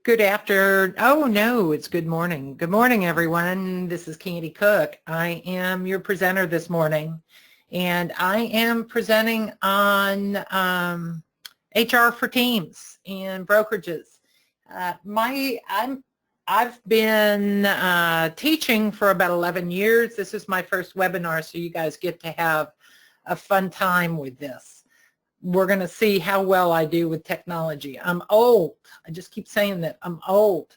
Good after, oh no, it's good morning. Good morning, everyone. This is Candy Cooke. I am your presenter this morning, and I am presenting on HR for teams and brokerages. I've been teaching for about 11 years. This is my first webinar, so you guys get to have a fun time with this. We're going to see how well I do with technology. I'm old. I just keep saying that. I'm old.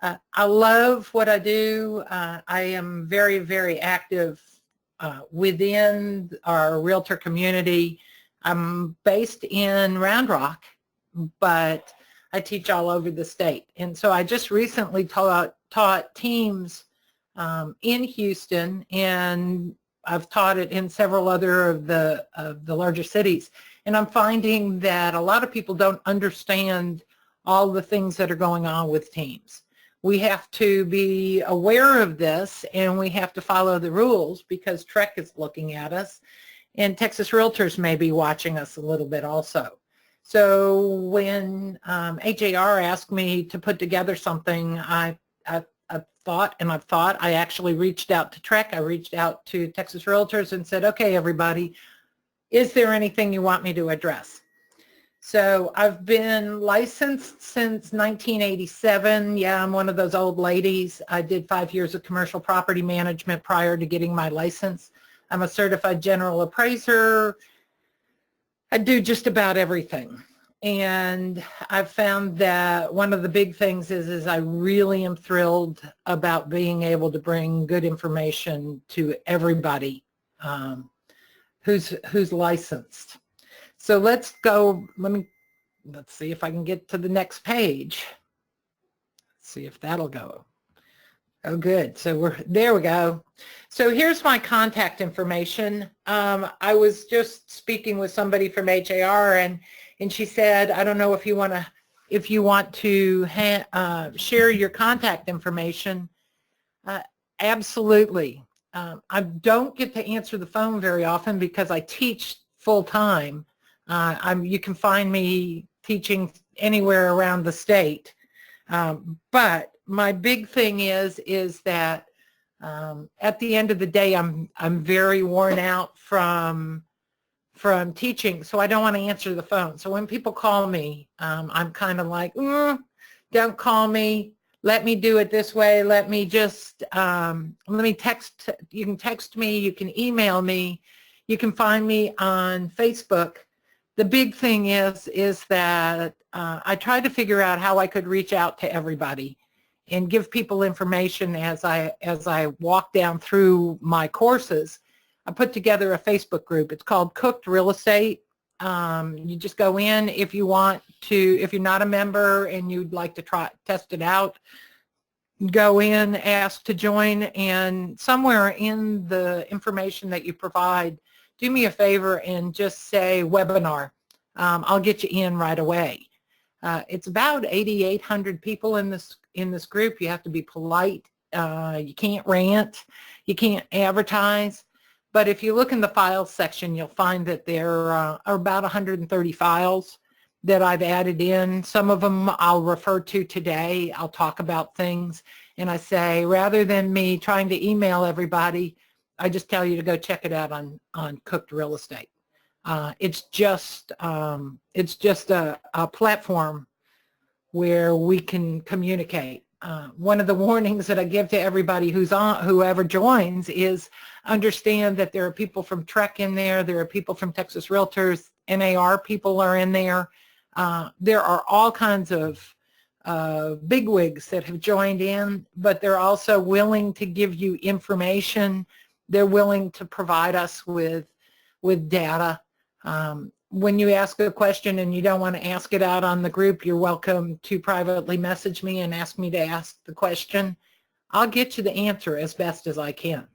I love what I do. I am very, very active within our realtor community. I'm based in Round Rock, but I teach all over the state. And so I just recently taught teams in Houston, and I've taught it in several other of the larger cities. And I'm finding that a lot of people don't understand all the things that are going on with teams. We have to be aware of this, and we have to follow the rules because TREC is looking at us, and Texas Realtors may be watching us a little bit also. So when HAR asked me to put together something, I actually reached out to TREC. I reached out to Texas Realtors and said, okay, everybody, is there anything you want me to address? So I've been licensed since 1987. Yeah, I'm one of those old ladies. I did 5 years of commercial property management prior to getting my license. I'm a certified general appraiser. I do just about everything. And I've found that one of the big things is I really am thrilled about being able to bring good information to everybody who's licensed. So let's go, let's see if I can get to the next page. Let's see if that'll go. Oh, good. So there we go. So here's my contact information. I was just speaking with somebody from HAR, and she said, I don't know if you want to share your contact information. Absolutely. I don't get to answer the phone very often because I teach full time. You can find me teaching anywhere around the state. But my big thing is that at the end of the day, I'm very worn out from teaching, so I don't want to answer the phone. So when people call me, I'm kind of like, don't call me. Let me do it this way. Let me just, let me text. You can text me. You can email me. You can find me on Facebook. The big thing is that I tried to figure out how I could reach out to everybody and give people information as I walk down through my courses. I put together a Facebook group. It's called Cooked Real Estate. You just go in if you want to. If you're not a member and you'd like to test it out, go in, ask to join, and somewhere in the information that you provide, do me a favor and just say webinar. I'll get you in right away. It's about 8,800 people in this group. You have to be polite. You can't rant. You can't advertise. But if you look in the files section, you'll find that there are about 130 files that I've added in. Some of them I'll refer to today. I'll talk about things. And I say, rather than me trying to email everybody, I just tell you to go check it out on Cooked Real Estate. It's just a platform where we can communicate. One of the warnings that I give to everybody whoever joins is understand that there are people from TREC in there. There are people from Texas Realtors. NAR people are in there. There are all kinds of bigwigs that have joined in, but they're also willing to give you information. They're willing to provide us with data. When you ask a question and you don't want to ask it out on the group, you're welcome to privately message me and ask me to ask the question. I'll get you the answer as best as I can.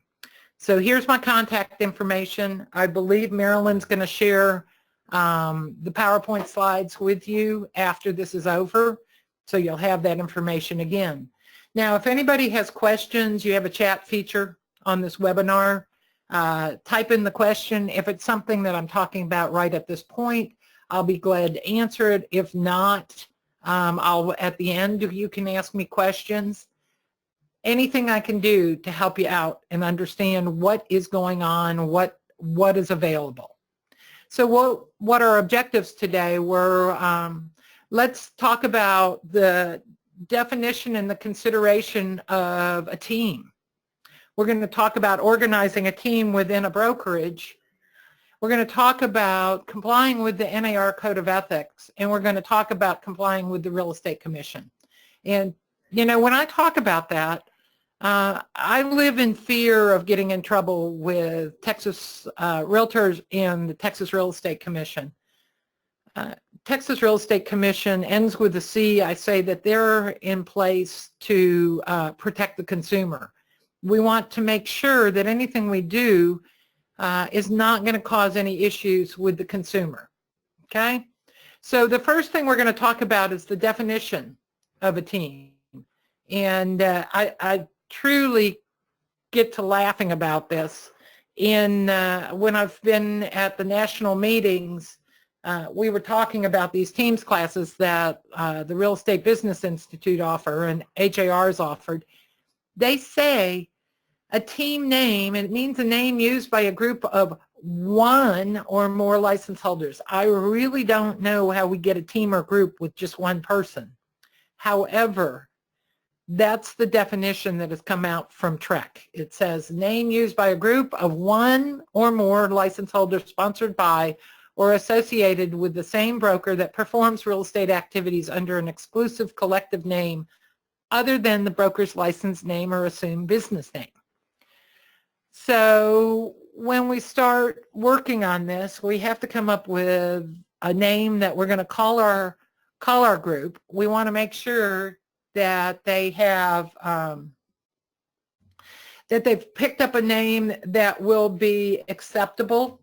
So here's my contact information. I believe Marilyn's going to share the PowerPoint slides with you after this is over, so you'll have that information again. Now, if anybody has questions, you have a chat feature on this webinar. Type in the question. If it's something that I'm talking about right at this point, I'll be glad to answer it. If not, At the end, you can ask me questions. Anything I can do to help you out and understand what is going on, what is available. So what our objectives today were, let's talk about the definition and the consideration of a team. We're going to talk about organizing a team within a brokerage. We're going to talk about complying with the NAR Code of Ethics, and we're going to talk about complying with the Real Estate Commission. And, you know, when I talk about that, I live in fear of getting in trouble with Texas realtors and the Texas Real Estate Commission. Texas Real Estate Commission ends with a C. I say that they're in place to protect the consumer. We want to make sure that anything we do is not going to cause any issues with the consumer. Okay? So the first thing we're going to talk about is the definition of a team. And I truly get to laughing about this. When I've been at the national meetings, we were talking about these teams classes that the Real Estate Business Institute offer and HAR's offered. They say a team name, and it means a name used by a group of one or more license holders. I really don't know how we get a team or group with just one person. However, that's the definition that has come out from TREC. It says name used by a group of one or more license holders sponsored by or associated with the same broker that performs real estate activities under an exclusive collective name other than the broker's license name or assumed business name. So when we start working on this, we have to come up with a name that we're going to call our group. We want to make sure that they have that they've picked up a name that will be acceptable,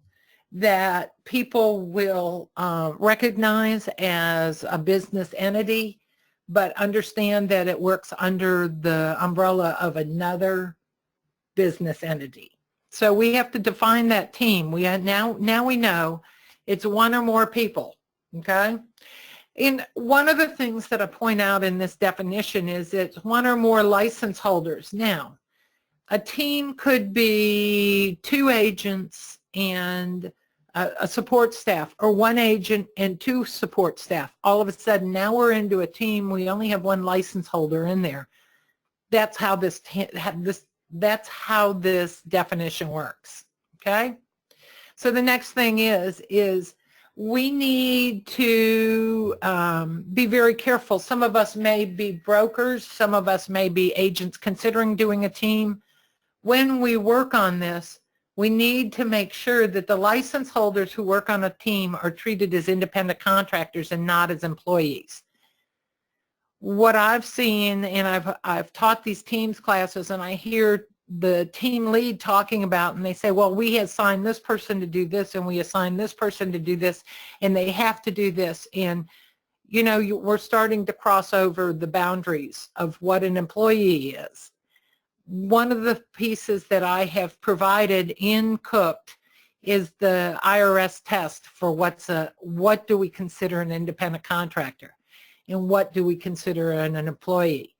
that people will recognize as a business entity, but understand that it works under the umbrella of another business entity. So we have to define that team. Now we know it's one or more people, okay? And one of the things that I point out in this definition is it's one or more license holders. Now, a team could be 2 agents and a support staff, or 1 agent and 2 support staff. All of a sudden, now we're into a team. We only have 1 license holder in there. That's how this definition works. Okay. So the next thing is we need to be very careful. Some of us may be brokers. Some of us may be agents considering doing a team. When we work on this, we need to make sure that the license holders who work on a team are treated as independent contractors and not as employees. What I've seen, and I've taught these teams classes, and I hear the team lead talking about, and they say, well, we assigned this person to do this, and we assigned this person to do this, and they have to do this. And, you know, we're starting to cross over the boundaries of what an employee is. One of the pieces that I have provided in Cooke is the IRS test for what do we consider an independent contractor and what do we consider an employee.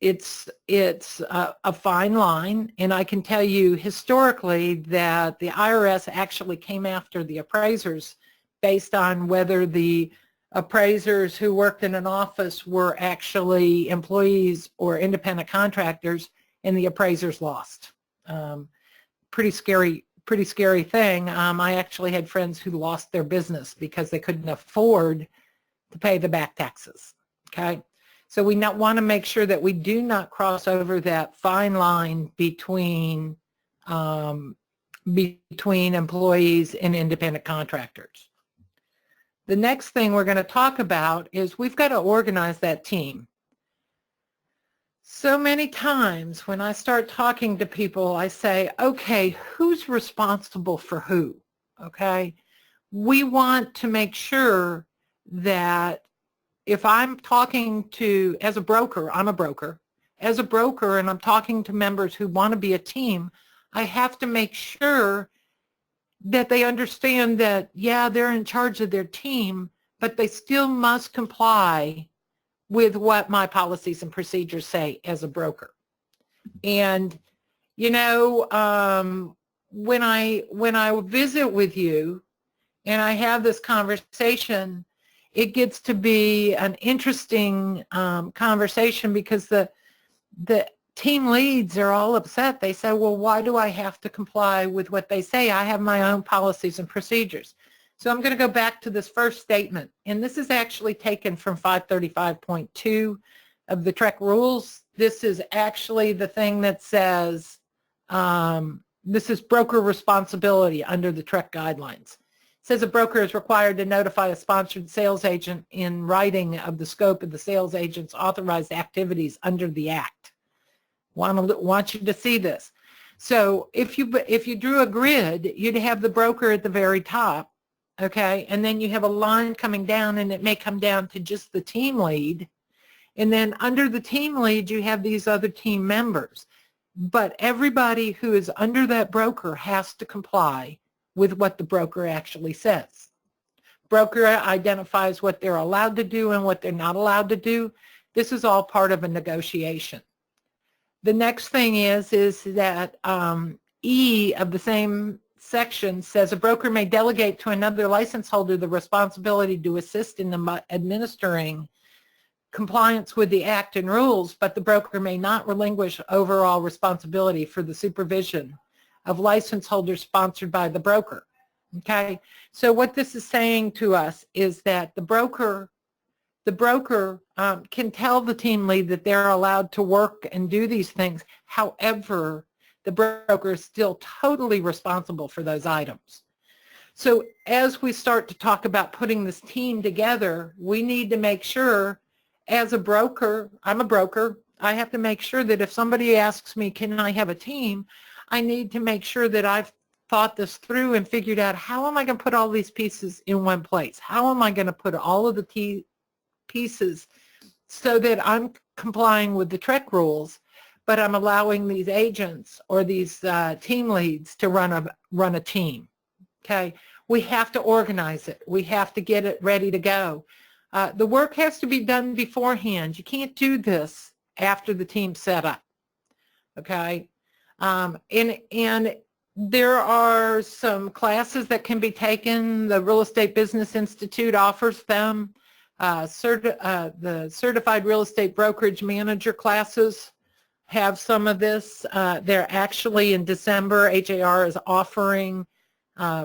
It's a fine line, and I can tell you historically that the IRS actually came after the appraisers based on whether the appraisers who worked in an office were actually employees or independent contractors, and the appraisers lost. Pretty scary thing. I actually had friends who lost their business because they couldn't afford to pay the back taxes. Okay, so we want to make sure that we do not cross over that fine line between employees and independent contractors. The next thing we're going to talk about is we've got to organize that team. So many times when I start talking to people, I say, okay, who's responsible for who? Okay, we want to make sure that if I'm talking to, as a broker, I'm a broker, as a broker, and I'm talking to members who want to be a team, I have to make sure that they understand that, yeah, they're in charge of their team, but they still must comply with what my policies and procedures say as a broker. And, you know, when I visit with you and I have this conversation, it gets to be an interesting conversation, because the team leads are all upset. They say, well, why do I have to comply with what they say? I have my own policies and procedures. So I'm going to go back to this first statement, and this is actually taken from 535.2 of the TREC rules. This is actually the thing that says, this is broker responsibility under the TREC guidelines. It says a broker is required to notify a sponsored sales agent in writing of the scope of the sales agent's authorized activities under the Act. Want you to see this. So if you drew a grid, you'd have the broker at the very top, okay, and then you have a line coming down, and it may come down to just the team lead, and then under the team lead you have these other team members. But everybody who is under that broker has to comply with what the broker actually says. Broker identifies what they're allowed to do and what they're not allowed to do. This is all part of a negotiation. The next thing is that E of the same section says a broker may delegate to another license holder the responsibility to assist in administering compliance with the Act and rules, but the broker may not relinquish overall responsibility for the supervision of license holders sponsored by the broker. Okay, so what this is saying to us is that the broker can tell the team lead that they're allowed to work and do these things. However, the broker is still totally responsible for those items. So as we start to talk about putting this team together, we need to make sure, as a broker, I'm a broker, I have to make sure that if somebody asks me, can I have a team, I need to make sure that I've thought this through and figured out, how am I going to put all these pieces in one place? How am I going to put all of the pieces so that I'm complying with the TREC rules, but I'm allowing these agents or these team leads to run a team? Okay, we have to organize it. We have to get it ready to go. The work has to be done beforehand. You can't do this after the team's set up. Okay, and there are some classes that can be taken. The Real Estate Business Institute offers them. The Certified Real Estate Brokerage Manager classes have some of this. They're actually in December, HAR is offering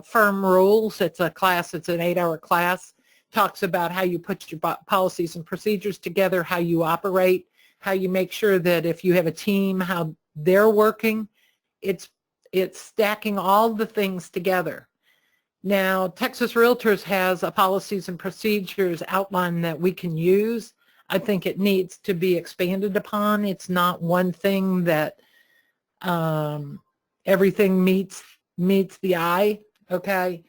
Firm Rules. It's a class, it's an 8-hour class. Talks about how you put your policies and procedures together, how you operate, how you make sure that if you have a team, how they're working. It's stacking all the things together. Now, Texas Realtors has a policies and procedures outline that we can use. I think it needs to be expanded upon. It's not one thing that everything meets the eye, okay?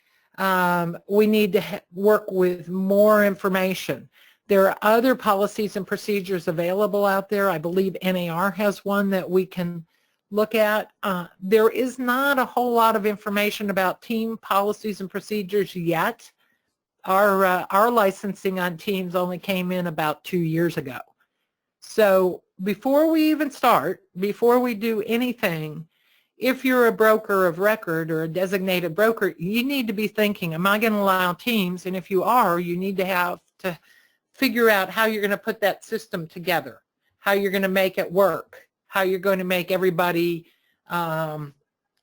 We need to work with more information. There are other policies and procedures available out there. I believe NAR has one that we can look at. There is not a whole lot of information about team policies and procedures yet. Our licensing on teams only came in about 2 years ago. So before we even start, before we do anything, if you're a broker of record or a designated broker, you need to be thinking, am I going to allow teams? And if you are, you need to have to figure out how you're going to put that system together, how you're going to make it work, how you're going to make everybody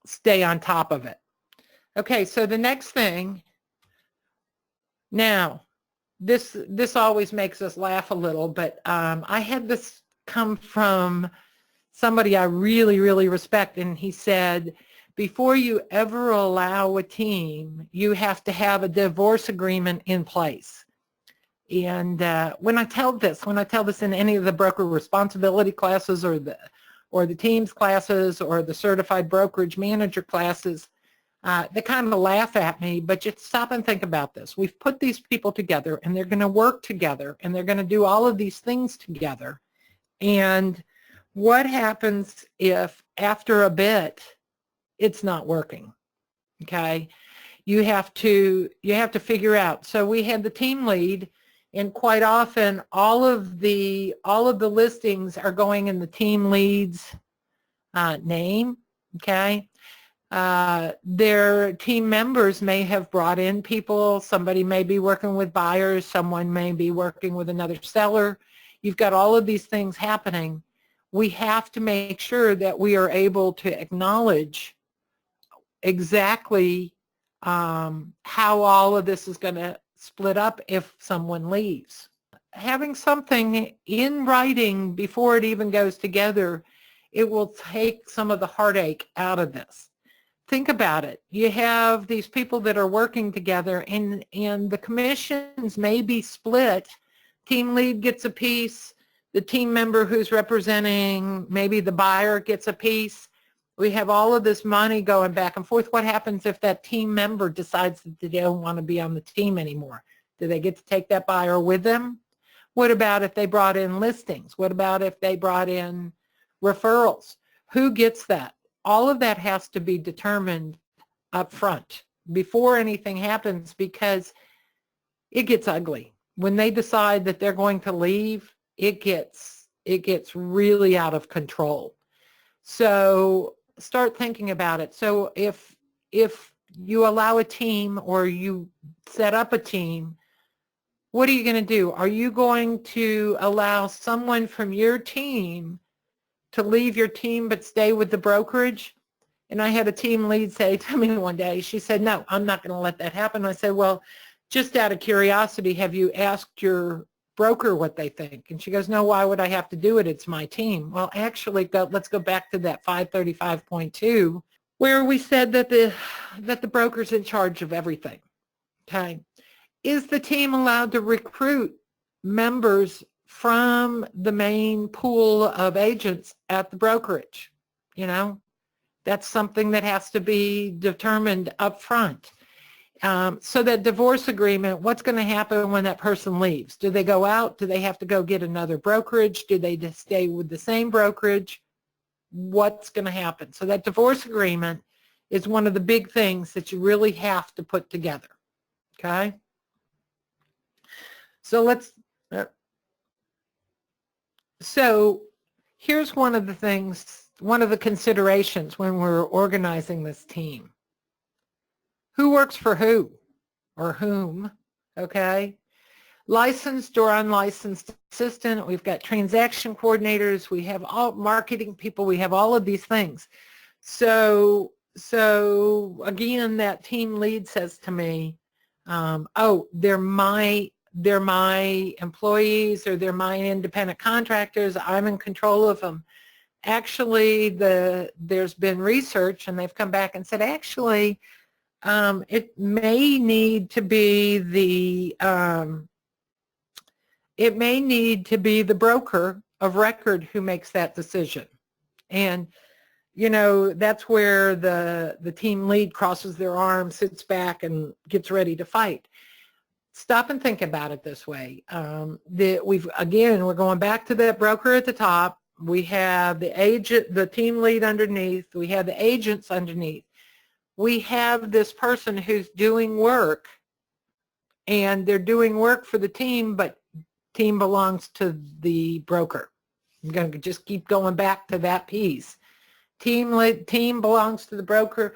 stay on top of it. Okay, so the next thing, now, this always makes us laugh a little, but I had this come from somebody I really, really respect, and he said, before you ever allow a team, you have to have a divorce agreement in place. And when I tell this in any of the broker responsibility classes or the teams classes or the certified brokerage manager classes, they kind of laugh at me, but just stop and think about this. We've put these people together, and they're going to work together, and they're going to do all of these things together. And what happens if after a bit it's not working? Okay, you have to figure out. So we had the team lead, and quite often all of the listings are going in the team lead's name. Okay. Their team members may have brought in people. Somebody may be working with buyers. Someone may be working with another seller. You've got all of these things happening. We have to make sure that we are able to acknowledge exactly how all of this is going to split up if someone leaves. Having something in writing before it even goes together, it will take some of the heartache out of this. Think about it. You have these people that are working together, and the commissions may be split. Team lead gets a piece. The team member who's representing maybe the buyer gets a piece. We have all of this money going back and forth. What happens if that team member decides that they don't want to be on the team anymore? Do they get to take that buyer with them? What about if they brought in listings? What about if they brought in referrals? Who gets that? All of that has to be determined up front before anything happens, because it gets ugly. When they decide that they're going to leave, it gets really out of control. So start thinking about it. So if you allow a team or you set up a team, what are you going to do? Are you going to allow someone from your team to leave your team but stay with the brokerage? And I had a team lead say to me one day, she said, no, I'm not going to let that happen. I said, well, just out of curiosity, have you asked your broker what they think? And she goes, no, why would I have to do it? It's my team. Well, actually, let's go back to that 535.2, where we said that the broker's in charge of everything. Okay. Is the team allowed to recruit members from the main pool of agents at the brokerage? You know, that's something that has to be determined up front. So that divorce agreement, what's going to happen when that person leaves? Do they go out? Do they have to go get another brokerage? Do they just stay with the same brokerage? What's going to happen? So that divorce agreement is one of the big things that you really have to put together. Okay? So so here's one of the things, one of the considerations when we're organizing this team. Who works for who or whom, okay? Licensed or unlicensed assistant. We've got transaction coordinators. We have all marketing people. We have all of these things. So again, that team lead says to me, oh, they're my employees, or they're my independent contractors. I'm in control of them. Actually, there's been research, and they've come back and said, actually, it may need to be the broker of record who makes that decision. And you know, that's where the team lead crosses their arms, sits back, and gets ready to fight. Stop and think about it this way. We're going back to that broker at the top. We have the agent, the team lead underneath. We have the agents underneath. We have this person who's doing work, and they're doing work for the team, but team belongs to the broker. I'm going to just keep going back to that piece. Team belongs to the broker.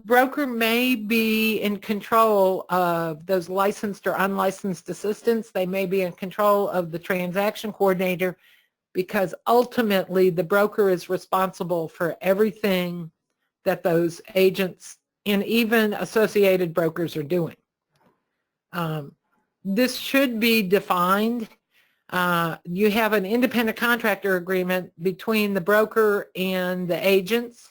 Broker may be in control of those licensed or unlicensed assistants. They may be in control of the transaction coordinator, because ultimately the broker is responsible for everything that those agents and even associated brokers are doing. This should be defined. You have an independent contractor agreement between the broker and the agents.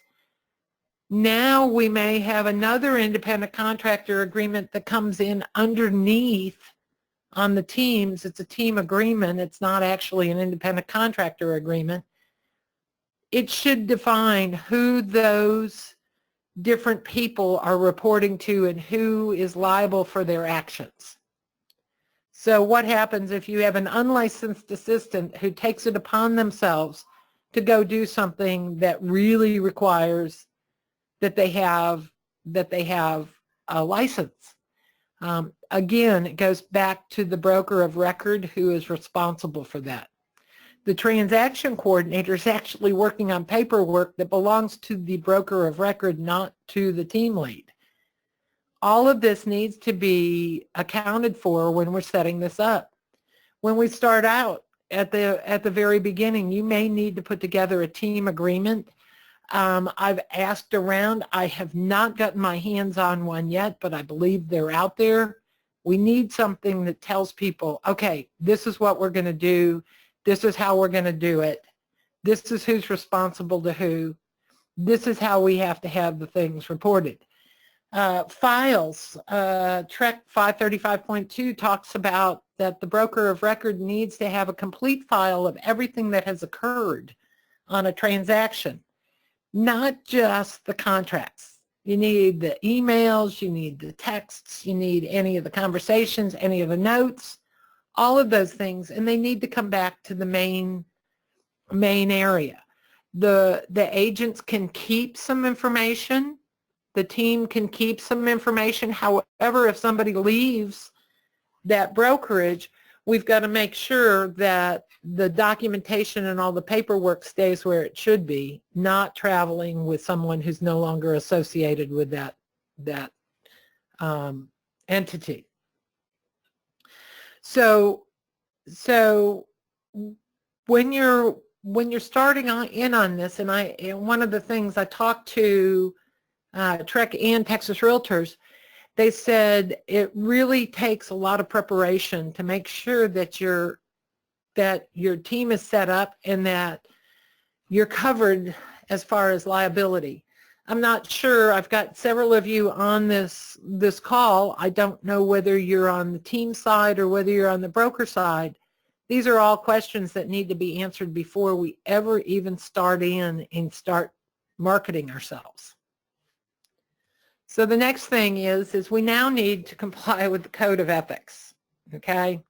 Now we may have another independent contractor agreement that comes in underneath on the teams. It's a team agreement. It's not actually an independent contractor agreement. It should define who those different people are reporting to and who is liable for their actions. So what happens if you have an unlicensed assistant who takes it upon themselves to go do something that really requires that they have a license. Again, it goes back to the broker of record who is responsible for that. The transaction coordinator is actually working on paperwork that belongs to the broker of record, not to the team lead. All of this needs to be accounted for when we're setting this up. When we start out at the very beginning, you may need to put together a team agreement. I've asked around. I have not gotten my hands on one yet, but I believe they're out there. We need something that tells people, okay, this is what we're going to do. This is how we're going to do it. This is who's responsible to who. This is how we have to have the things reported. Files, TREC 535.2 talks about that the broker of record needs to have a complete file of everything that has occurred on a transaction, not just the contracts. You need the emails, you need the texts, you need any of the conversations, any of the notes, all of those things, and they need to come back to the main area. The agents can keep some information. The team can keep some information. However, if somebody leaves that brokerage, we've got to make sure that the documentation and all the paperwork stays where it should be, not traveling with someone who's no longer associated with that entity. So when you're starting in on this, and one of the things I talked to TREC and Texas Realtors, they said it really takes a lot of preparation to make sure that your team is set up and that you're covered as far as liability. I'm not sure. I've got several of you on this call. I don't know whether you're on the team side or whether you're on the broker side. These are all questions that need to be answered before we ever even start in and start marketing ourselves. So the next thing is we now need to comply with the Code of Ethics, okay?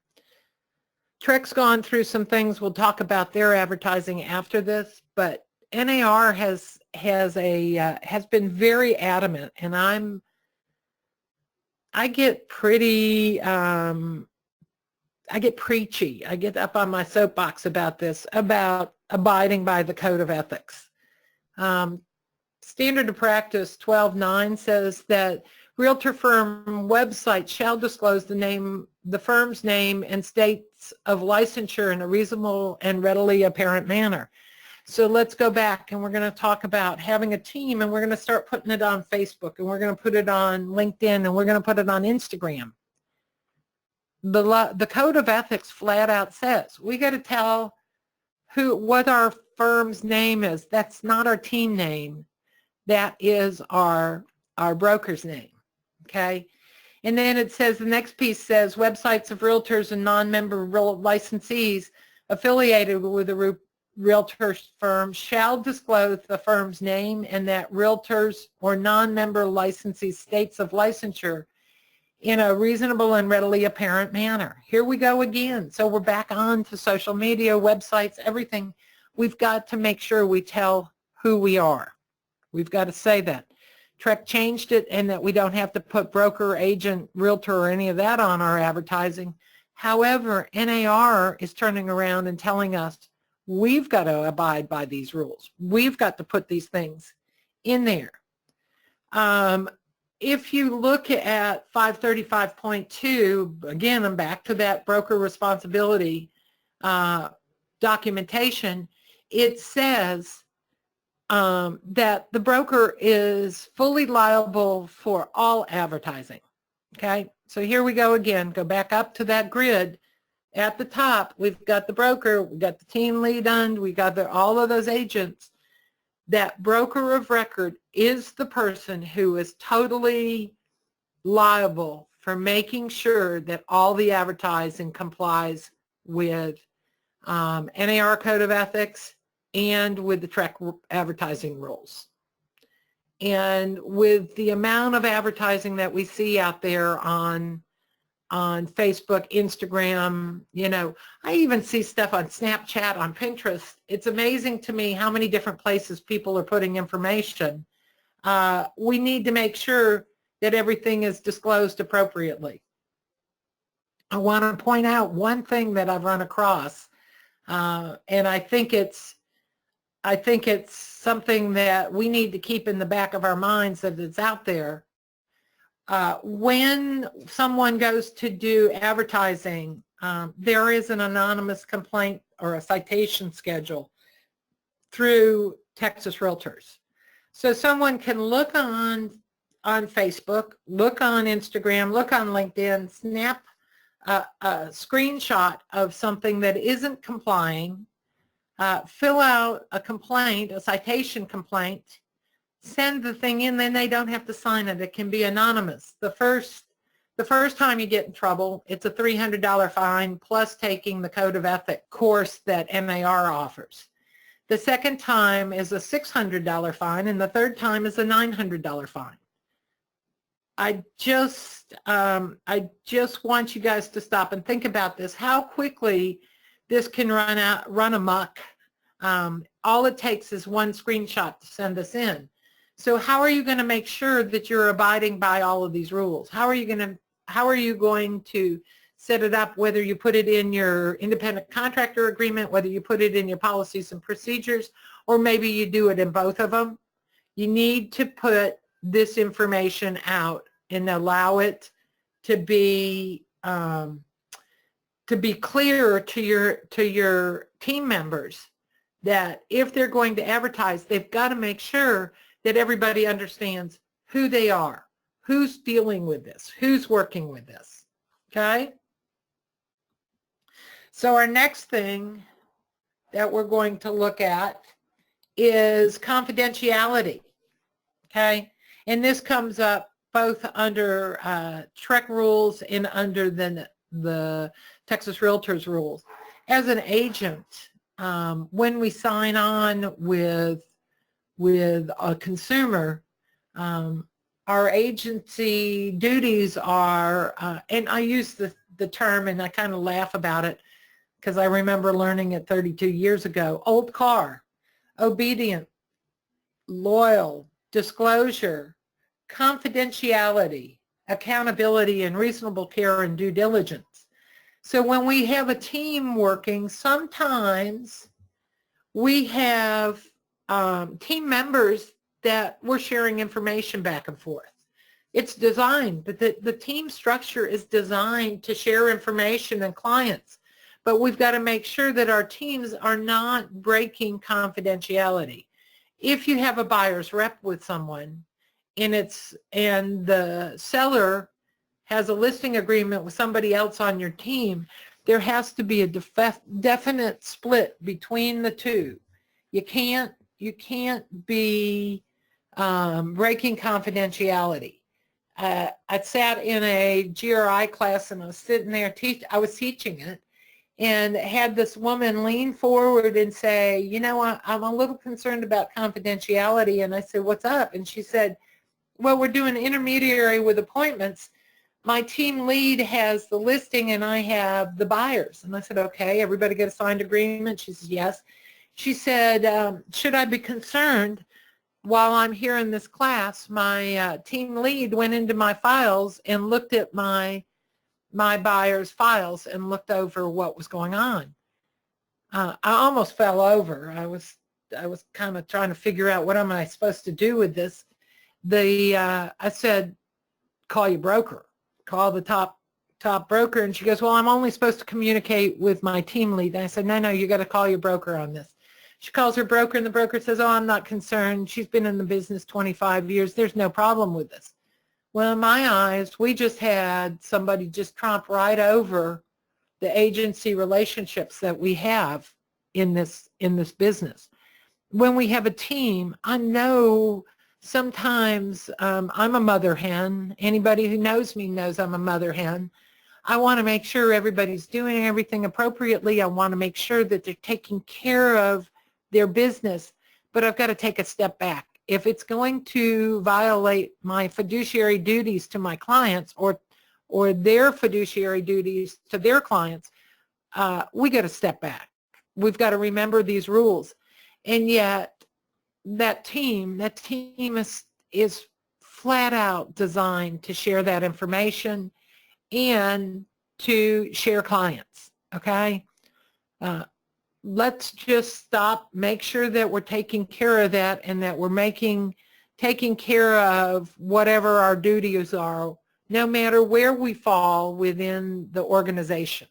TREC's gone through some things. We'll talk about their advertising after this, but NAR has been very adamant, and I get pretty I get preachy. I get up on my soapbox about this, about abiding by the Code of Ethics. Standard of Practice 12.9 says that realtor firm website shall disclose the firm's name and states of licensure in a reasonable and readily apparent manner. So let's go back, and we're going to talk about having a team, and we're going to start putting it on Facebook, and we're going to put it on LinkedIn, and we're going to put it on Instagram. The Code of Ethics flat out says we got to tell what our firm's name is. That's not our team name. That is our broker's name, okay? And then it says, the next piece says, websites of realtors and non-member licensees affiliated with a realtor firm shall disclose the firm's name and that realtors or non-member licensees states of licensure in a reasonable and readily apparent manner. Here we go again. So we're back on to social media, websites, everything. We've got to make sure we tell who we are. We've got to say that. TREC changed it, and that we don't have to put broker, agent, realtor, or any of that on our advertising. However, NAR is turning around and telling us we've got to abide by these rules. We've got to put these things in there. If you look at 535.2, again, I'm back to that broker responsibility documentation. It says that the broker is fully liable for all advertising, okay? So here we go again. Go back up to that grid. At the top, we've got the broker, we've got the team lead and we got all of those agents. That broker of record is the person who is totally liable for making sure that all the advertising complies with NAR Code of Ethics and with the TREC advertising rules. And with the amount of advertising that we see out there on Facebook, Instagram, you know, I even see stuff on Snapchat, on Pinterest. It's amazing to me how many different places people are putting information. We need to make sure that everything is disclosed appropriately. I want to point out one thing that I've run across, and I think it's something that we need to keep in the back of our minds that it's out there. When someone goes to do advertising, there is an anonymous complaint or a citation schedule through Texas Realtors. So someone can look on Facebook, look on Instagram, look on LinkedIn, snap a screenshot of something that isn't complying, fill out a complaint, a citation complaint, send the thing in, then they don't have to sign it. It can be anonymous. The first time you get in trouble, it's a $300 fine plus taking the Code of Ethics course that MAR offers. The second time is a $600 fine, and the third time is a $900 fine. I just want you guys to stop and think about this, how quickly this can run amok. All it takes is one screenshot to send this in. So how are you going to make sure that you're abiding by all of these rules? How are you going to set it up, whether you put it in your independent contractor agreement, whether you put it in your policies and procedures, or maybe you do it in both of them? You need to put this information out and allow it to be clear to your team members that if they're going to advertise, they've got to make sure that everybody understands who they are, who's dealing with this, who's working with this, okay? So our next thing that we're going to look at is confidentiality, okay? And this comes up both under TREC rules and under the Texas Realtors rules. As an agent, when we sign on with a consumer, our agency duties are, and I use the term and I kind of laugh about it because I remember learning it 32 years ago, old car, obedient, loyal, disclosure, confidentiality, accountability, and reasonable care and due diligence. So when we have a team working, sometimes we have team members that we're sharing information back and forth. It's designed, but the team structure is designed to share information and clients. But we've got to make sure that our teams are not breaking confidentiality. If you have a buyer's rep with someone and the seller has a listing agreement with somebody else on your team, there has to be a definite split between the two. You can't be breaking confidentiality. I sat in a GRI class and I was sitting there, I was teaching it, and had this woman lean forward and say, you know, I'm a little concerned about confidentiality. And I said, what's up? And she said, well, we're doing intermediary with appointments. My team lead has the listing and I have the buyers. And I said, okay, everybody get a signed agreement? She said, yes. She said, should I be concerned while I'm here in this class, my team lead went into my files and looked at my buyer's files and looked over what was going on. I almost fell over. I was kind of trying to figure out what am I supposed to do with this. I said, call your broker, call the top broker. And she goes, well, I'm only supposed to communicate with my team lead. And I said, no, you got to call your broker on this. She calls her broker and the broker says, oh, I'm not concerned. She's been in the business 25 years. There's no problem with this. Well, in my eyes, we just had somebody just tromp right over the agency relationships that we have in this business. When we have a team, I know sometimes I'm a mother hen. Anybody who knows me knows I'm a mother hen. I want to make sure everybody's doing everything appropriately. I want to make sure that they're taking care of their business, but I've got to take a step back. If it's going to violate my fiduciary duties to my clients or their fiduciary duties to their clients, we got to step back. We've got to remember these rules. And yet that team is flat out designed to share that information and to share clients, okay? Let's just stop, make sure that we're taking care of that and that we're taking care of whatever our duties are, no matter where we fall within the organization.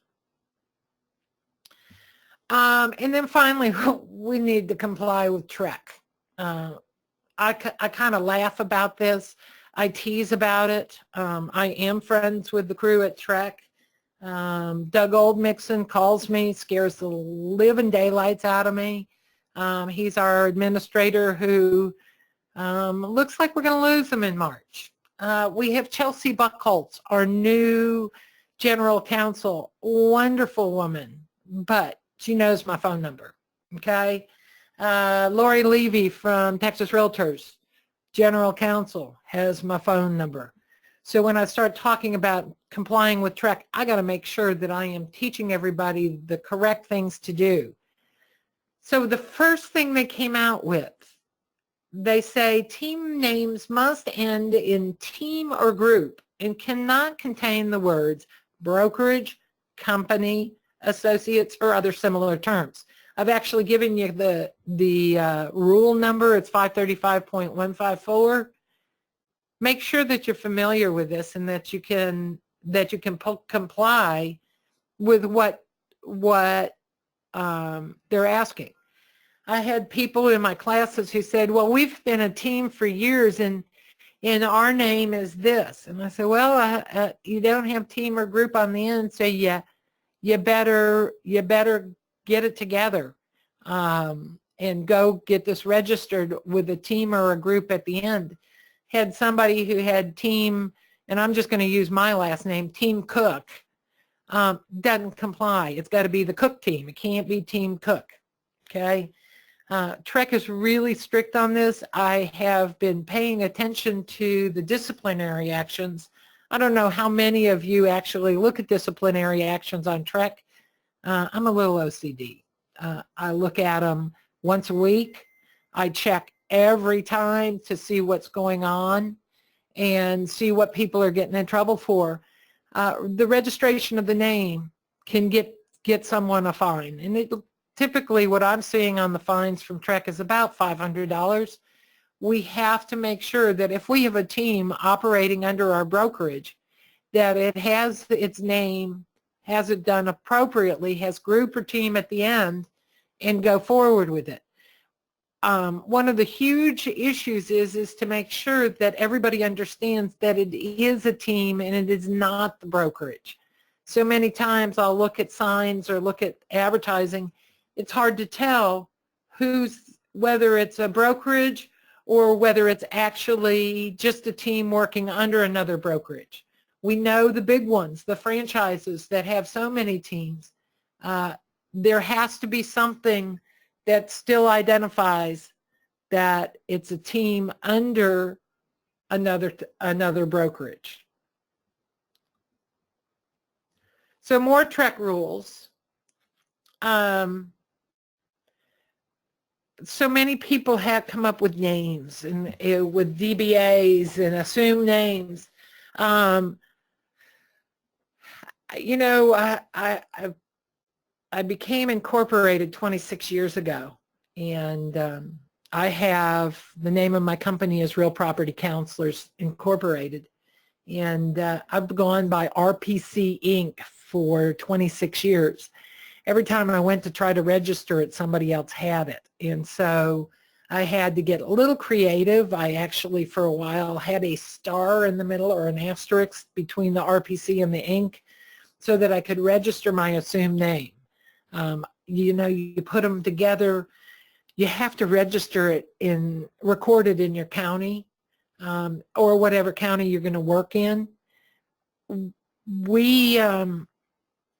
And then finally, we need to comply with TREC. I kind of laugh about this. I tease about it. I am friends with the crew at TREC. Doug Oldmixon calls me, scares the living daylights out of me. He's our administrator who looks like we're going to lose him in March. We have Chelsea Buckholtz, our new general counsel, wonderful woman, but she knows my phone number, okay? Lori Levy from Texas Realtors, general counsel, has my phone number. So when I start talking about complying with TREC, I got to make sure that I am teaching everybody the correct things to do. So the first thing they came out with, they say team names must end in team or group and cannot contain the words brokerage, company, associates, or other similar terms. I've actually given you the rule number. It's 535.154. Make sure that you're familiar with this and that you can comply with what they're asking. I had people in my classes who said, well, we've been a team for years and our name is this. And I said, well, you don't have team or group on the end, so you better get it together and go get this registered with a team or a group at the end. Had somebody who had team, and I'm just going to use my last name, Team Cooke, doesn't comply. It's got to be the Cooke team. It can't be Team Cooke, okay? TREC is really strict on this. I have been paying attention to the disciplinary actions. I don't know how many of you actually look at disciplinary actions on TREC. I'm a little OCD. I look at them once a week. I check every time to see what's going on and see what people are getting in trouble for. The registration of the name can get someone a fine. And typically what I'm seeing on the fines from TREC is about $500. We have to make sure that if we have a team operating under our brokerage, that it has its name, has it done appropriately, has group or team at the end, and go forward with it. One of the huge issues is to make sure that everybody understands that it is a team and it is not the brokerage. So many times I'll look at signs or look at advertising. It's hard to tell whether it's a brokerage or whether it's actually just a team working under another brokerage. We know the big ones, the franchises that have so many teams. There has to be something that still identifies that it's a team under another brokerage. So more TREC rules. So many people have come up with names and with DBAs and assumed names. You know, I became incorporated 26 years ago, and I have the name of my company is Real Property Counselors Incorporated, and I've gone by RPC Inc. for 26 years. Every time I went to try to register it, somebody else had it, and so I had to get a little creative. I actually, for a while, had a star in the middle or an asterisk between the RPC and the Inc. so that I could register my assumed name. You know, you put them together. You have to register it record it in your county or whatever county you're going to work in.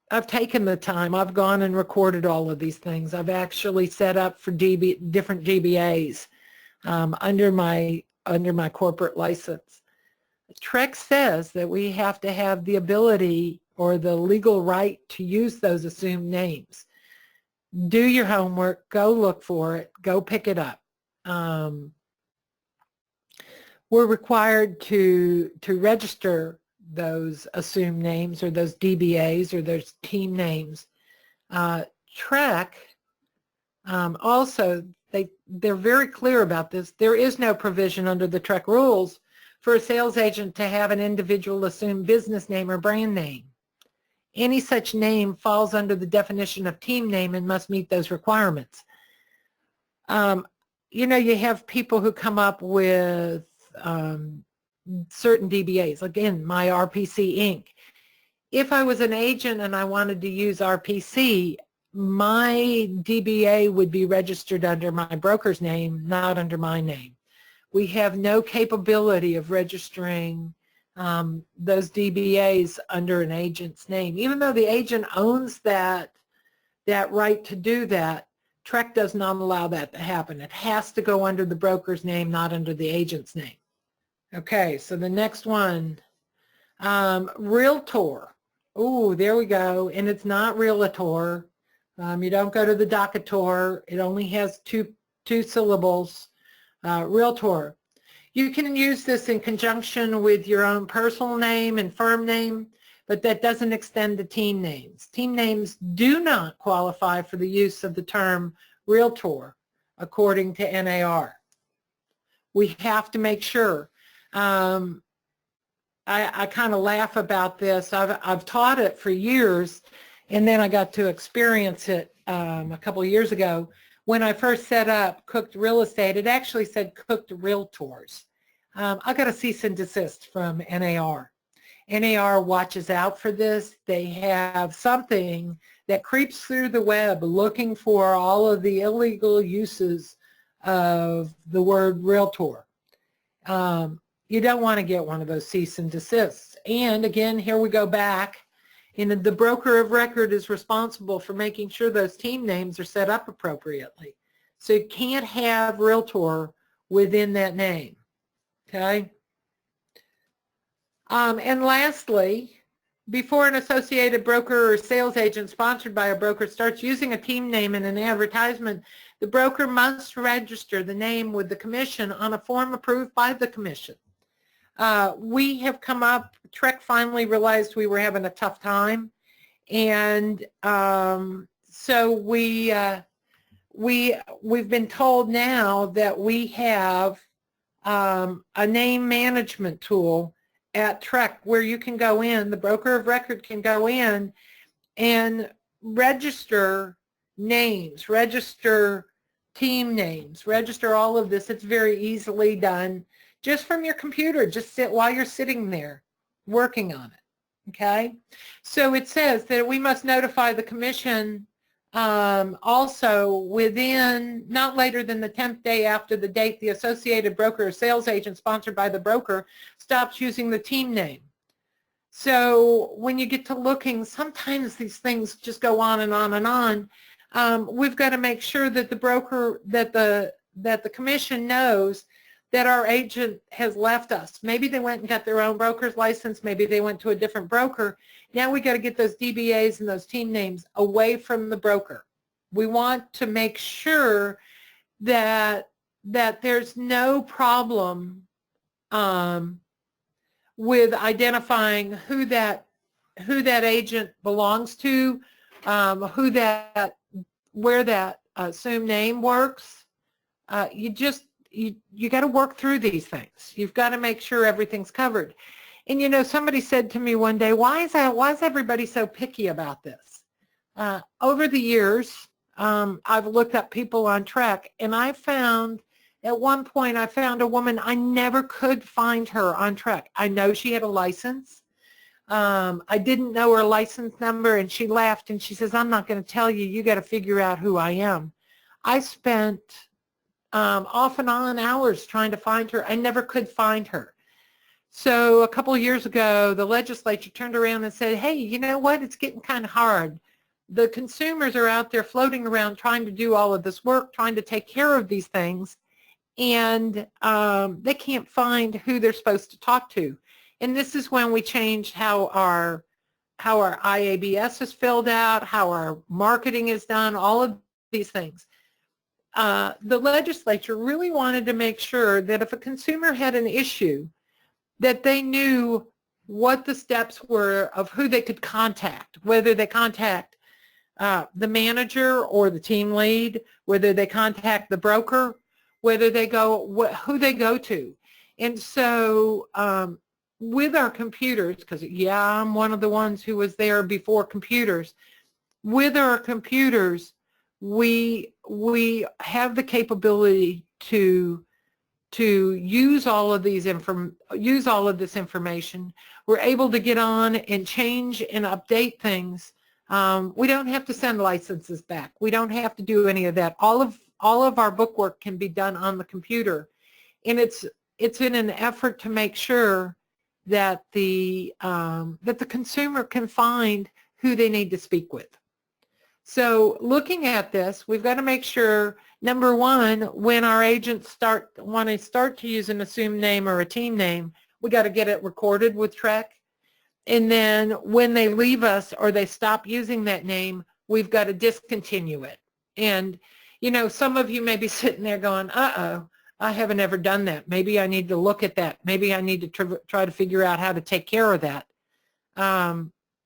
I've taken the time. I've gone and recorded all of these things. I've actually set up for different DBAs under my corporate license. TREC says that we have to have the ability or the legal right to use those assumed names. Do your homework. Go look for it. Go pick it up. we're required to register those assumed names or those DBAs or those team names. TREC also, they're very clear about this. There is no provision under the TREC rules for a sales agent to have an individual assumed business name or brand name. Any such name falls under the definition of team name and must meet those requirements. You know, you have people who come up with certain DBAs. Again, my RPC Inc. If I was an agent and I wanted to use RPC, my DBA would be registered under my broker's name, not under my name. We have no capability of registering those DBAs under an agent's name. Even though the agent owns that right to do that, TREC does not allow that to happen. It has to go under the broker's name, not under the agent's name. Okay, so the next one, Realtor. Oh, there we go. And it's not Realtor. You don't go to the Docketor. It only has two syllables. Realtor. You can use this in conjunction with your own personal name and firm name, but that doesn't extend to team names. Team names do not qualify for the use of the term Realtor, according to NAR. We have to make sure. I kind of laugh about this. I've taught it for years, and then I got to experience it a couple of years ago. When I first set up Cooke Real Estate, it actually said Cooke Realtors. I got a cease and desist from NAR. NAR watches out for this. They have something that creeps through the web looking for all of the illegal uses of the word realtor. You don't want to get one of those cease and desists. And again, here we go back. And the broker of record is responsible for making sure those team names are set up appropriately. So you can't have realtor within that name. Okay? And lastly, before an associated broker or sales agent sponsored by a broker starts using a team name in an advertisement, the broker must register the name with the commission on a form approved by the commission. We have come up, TREC finally realized we were having a tough time, and so we've been told now that we have a name management tool at TREC where you can go in, the broker of record can go in and register names, register team names, register all of this. It's very easily done just from your computer. Just sit while you're sitting there working on it. Okay? So it says that we must notify the commission also within not later than the 10th day after the date the associated broker or sales agent sponsored by the broker stops using the team name. So when you get to looking, sometimes these things just go on and on and on. We've got to make sure that the broker, that the commission knows that our agent has left us. Maybe they went and got their own broker's license. Maybe they went to a different broker. Now we got to get those DBAs and those team names away from the broker. We want to make sure that there's no problem with identifying who that agent belongs to, where that assumed name works. You got to work through these things. You've got to make sure everything's covered. And you know, somebody said to me one day, why is everybody so picky about this? Over the years, I've looked up people on TREC, and I found, at one point, I found a woman, I never could find her on TREC. I know she had a license. I didn't know her license number, and she laughed, and she says, I'm not going to tell you. You got to figure out who I am. I spent off and on hours trying to find her. I never could find her. So a couple of years ago, the legislature turned around and said, hey, you know what? It's getting kind of hard. The consumers are out there floating around trying to do all of this work, trying to take care of these things, and they can't find who they're supposed to talk to. And this is when we changed how our IABS is filled out, how our marketing is done, all of these things. the legislature really wanted to make sure that if a consumer had an issue, that they knew what the steps were of who they could contact, whether they contact the manager or the team lead, whether they contact the broker, whether they go, who they go to. And so with our computers, because yeah, I'm one of the ones who was there before computers, with our computers, we have the capability to use all of this information. We're able to get on and change and update things. We don't have to send licenses back. We don't have to do any of that. All of our bookwork can be done on the computer, and it's in an effort to make sure that the consumer can find who they need to speak with. So looking at this, we've got to make sure, number one, when our agents want to start to use an assumed name or a team name, we got to get it recorded with TREC. And then when they leave us or they stop using that name, we've got to discontinue it. And, you know, some of you may be sitting there going, uh-oh, I haven't ever done that. Maybe I need to look at that. Maybe I need to try to figure out how to take care of that.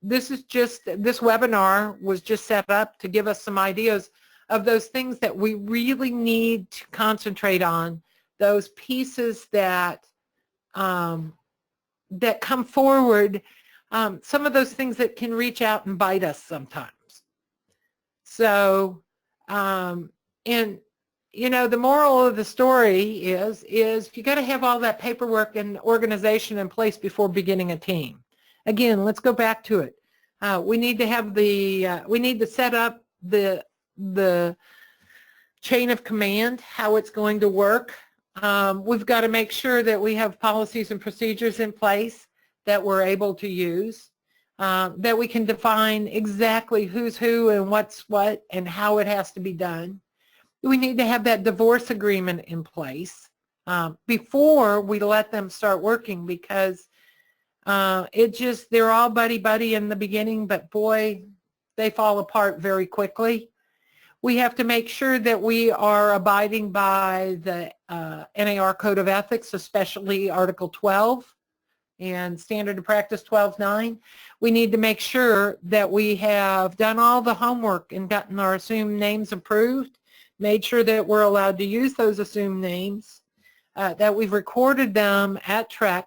This webinar was just set up to give us some ideas of those things that we really need to concentrate on, those pieces that that come forward, some of those things that can reach out and bite us sometimes. So, and you know, the moral of the story is you got to have all that paperwork and organization in place before beginning a team. Again, let's go back to it. We need to have we need to set up the chain of command, how it's going to work. We've got to make sure that we have policies and procedures in place that we're able to use, that we can define exactly who's who and what's what and how it has to be done. We need to have that divorce agreement in place before we let them start working, because they're all buddy-buddy in the beginning, but boy, they fall apart very quickly. We have to make sure that we are abiding by the NAR Code of Ethics, especially Article 12 and Standard of Practice 12.9. We need to make sure that we have done all the homework and gotten our assumed names approved, made sure that we're allowed to use those assumed names, that we've recorded them at TREC,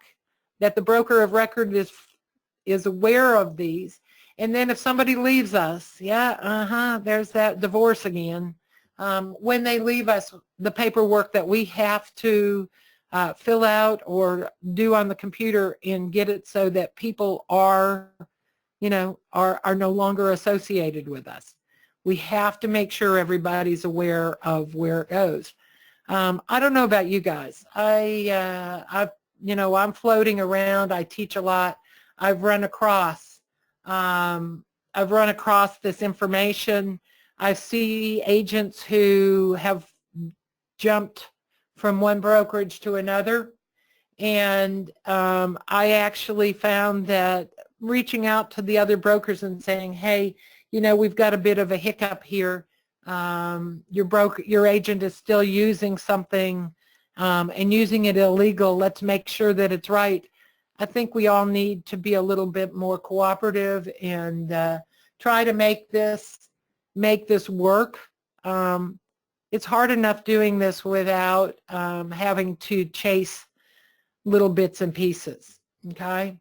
that the broker of record is aware of these. And then if somebody leaves us, there's that divorce again. When they leave us, the paperwork that we have to fill out or do on the computer and get it so that people are no longer associated with us. We have to make sure everybody's aware of where it goes. I don't know about you guys. I'm floating around. I teach a lot. I've run across this information. I see agents who have jumped from one brokerage to another, and I actually found that reaching out to the other brokers and saying, hey, we've got a bit of a hiccup here. Your agent is still using something and using it illegal. Let's make sure that it's right. I think we all need to be a little bit more cooperative and try to make this work. It's hard enough doing this without having to chase little bits and pieces, okay?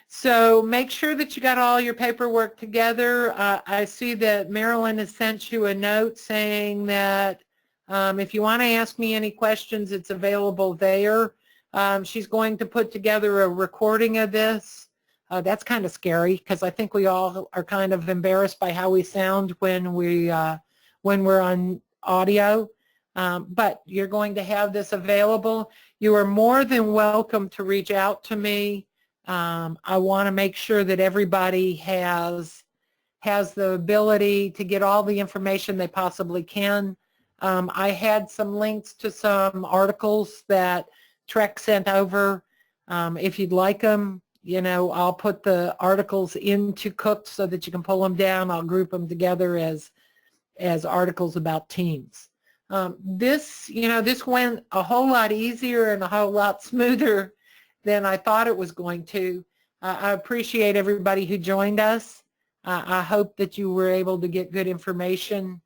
So make sure that you got all your paperwork together. I see that Marilyn has sent you a note saying that if you want to ask me any questions, it's available there. She's going to put together a recording of this. That's kind of scary because I think we all are kind of embarrassed by how we sound when we're on audio. But you're going to have this available. You are more than welcome to reach out to me. I want to make sure that everybody has the ability to get all the information they possibly can. I had some links to some articles that TREC sent over. If you'd like them, I'll put the articles into Cooke so that you can pull them down. I'll group them together as articles about teams. This went a whole lot easier and a whole lot smoother than I thought it was going to. I appreciate everybody who joined us. I hope that you were able to get good information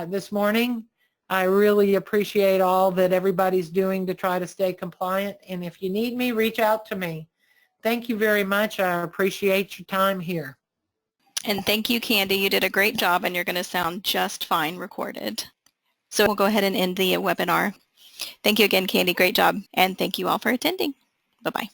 this morning. I really appreciate all that everybody's doing to try to stay compliant. And if you need me, reach out to me. Thank you very much. I appreciate your time here. And thank you, Candy. You did a great job, and you're going to sound just fine recorded. So we'll go ahead and end the webinar. Thank you again, Candy. Great job. And thank you all for attending. Bye-bye.